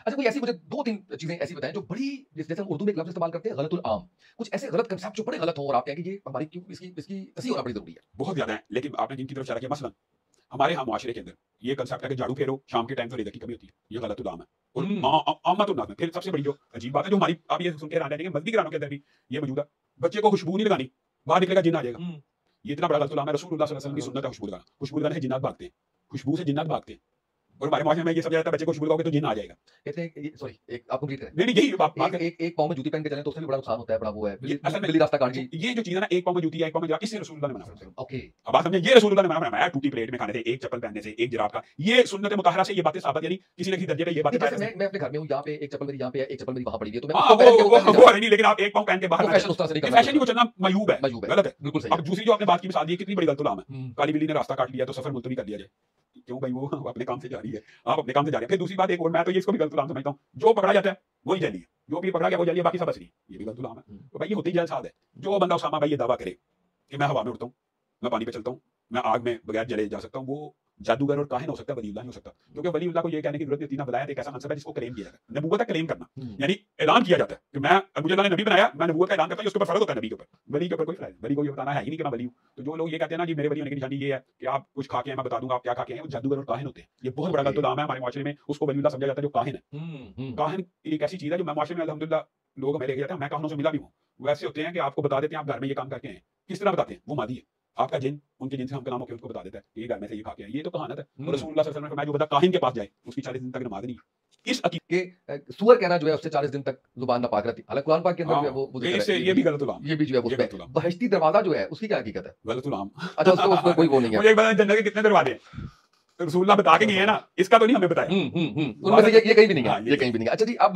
अच्छा कोई ऐसी मुझे 2-3 चीजें ऐसी बताएं जो बड़ी जैसे हम उर्दू में एक लफ्ज इस्तेमाल करते हैं गलतुल आम, कुछ ऐसे गलत कांसेप्ट जो बड़े गलत हो और आप कहें कि ये हमारी क्यों इसकी इसकी तस्हीह होना बड़ी जरूरी है। बहुत ज्यादा है, लेकिन आपने जिनकी तरफ इशारा किया, मसलन हमारे यहाँ मुआशरे के अंदर ये कंसेप्ट है कि झाड़ू फेरो शाम के टाइम तो रिज़्क की कमी होती है, ये गलत उदाम है। और आमतुन्नास में फिर सबसे बड़ी जो अजीब बात है, जो हमारी आप ये सुन के हैरान रहेंगे, मस्जिद घरानों के अंदर भी ये मौजूद है, बच्चे को खुशबू नहीं लगानी, बाहर निकलेगा जिन्न आ जाएगा। ये इतना बड़ा गलत उदाम है। रसूलुल्लाह सल्लल्लाहु अलैहि वसल्लम की सुन्नत है खुशबू लगाना। खुशबू लगाने से जिन्नात भागते हैं, खुशबू से जिन्नात भागते हैं। और हमारे मुआशरे में ये सब जाता है, बच्चे को खुशबू लगाओगे तो जिन्न आ जाएगा। कहते हैं सॉरी एक आप कंप्लीट करें। नहीं यही बात एक पाँव में जूती पहन के चलें तो उससे भी बड़ा नुकसान होता है, बड़ा वो है बिल्ली रास्ता काट गई। ये जो चीज है ना, एक पाँव में जूती है, एक पाँव में जराब, इससे रसूलुल्लाह ने मना फरमाया। ओके अब बात समझे, ये रसूलुल्लाह ने मना फरमाया। टूटी प्लेट में खाने से, एक चप्पल पहनने से, एक जराब का, ये सुन्नत मुताहरा से ये बातें साबित, यानी किसी न किसी दर्जे पे ये बातें। जैसे मैं अपने घर में हूं, यहाँ पे एक चप्पल मेरी यहाँ पे है, एक चप्पल मेरी वहां पड़ी है, तो मैं वो नहीं, लेकिन आप एक पाँव पहन के बाहर फैशन उस तरह से नहीं करना, फैशन नहीं, वो चलना मयूब है, गलत है, बिल्कुल सही। अब दूसरी जो आपने बात की मिसाल दी, कितनी बड़ी गलत उलाम है। काली बिल्ली ने रास्ता काट लिया तो सफर मुलतवी कर दिया जाए, क्यों भाई, वो अपने काम से जा रही है, आप अपने काम से जा रहे हैं। फिर दूसरी बात एक और, मैं तो ये इसको भी गलत उलाम समझता हूँ, जो पकड़ा जाता है वही जली है, जो भी पकड़ा गया वो जली है, बाकी सब असली, ये भी गलत उलाम है। तो भाई ये होती जलसाद है। जो बंदा उसामा भाई ये दावा करे कि मैं हवा में उड़ता हूँ, मैं पानी पे चलता हूँ, मैं आग में बगैर जले जा सकता हूँ, वो जादूगर और काहिन हो सकता है, वलीउल्लाह नहीं हो सकता। क्योंकि वलीउल्लाह को ये कहने की जरूरत नहीं होती ना, वलायत एक ऐसा मनसब है जिसको क्लेम किया जाता है, नबूवत का क्लेम करना, यानी ऐलान किया जाता है कि मैं, मुझे अल्लाह ने नबी बनाया, मैं नबूवत का ऐलान करता हूं, उसके ऊपर फर्ज होता है नबी के ऊपर। वली के ऊपर कोई फर्ज, वली को ये बताना है ही नहीं कि मैं वली हूं। तो जो लोग ये कहते हैं ना कि मेरे वली होने की निशानी ये है कि आप कुछ खा के हैं, मैं बता दूंगा आप क्या खा के हैं, वो जादूगर और काहिन होते हैं। ये बहुत बड़ा गलत उदाम है हमारे माशरे में, उसको वलीउल्लाह समझा जाता है जो काहिन है। काहिन एक ऐसी चीज है जो मैं माशरे में अल्हम्दुलिल्लाह लोग मेरे जाते हैं, मैं काहिनों से मिला भी हूं, वैसे होते हैं कि आपको बता देते हैं आप घर में ये काम करके हैं। किस तरह बताते हैं? वो मादी है, आपका जिन उनके जिन से हम कलाम होकर उनको बता देता है कि ये घर में से ये खा के, ये तो कहानत है। और रसूलुल्लाह सल्लल्लाहु अलैहि वसल्लम ने फरमाया जो बंदा काहिन के पास जाए उसकी 40 दिन तक नमाज नहीं। इस अकीदे के सुअर कहना जो है उससे 40 दिन तक जुबान नापाक रहती है। हालांकि कुरान पाक के अंदर जो है वो ये भी गलत उलाम, ये भी जो है वो बहिश्ती दरवाजा जो है उसकी क्या हकीकत है? गलत उलाम। अच्छा उसको कोई वो नहीं है। मुझे एक बात, जन्नत के कितने दरवाजे हैं रसूलुल्लाह बता के गए हैं ना, इसका तो नहीं हमें बताया। उनमें से ये कहीं भी नहीं है, ये कहीं भी नहीं है। अच्छा जी, अब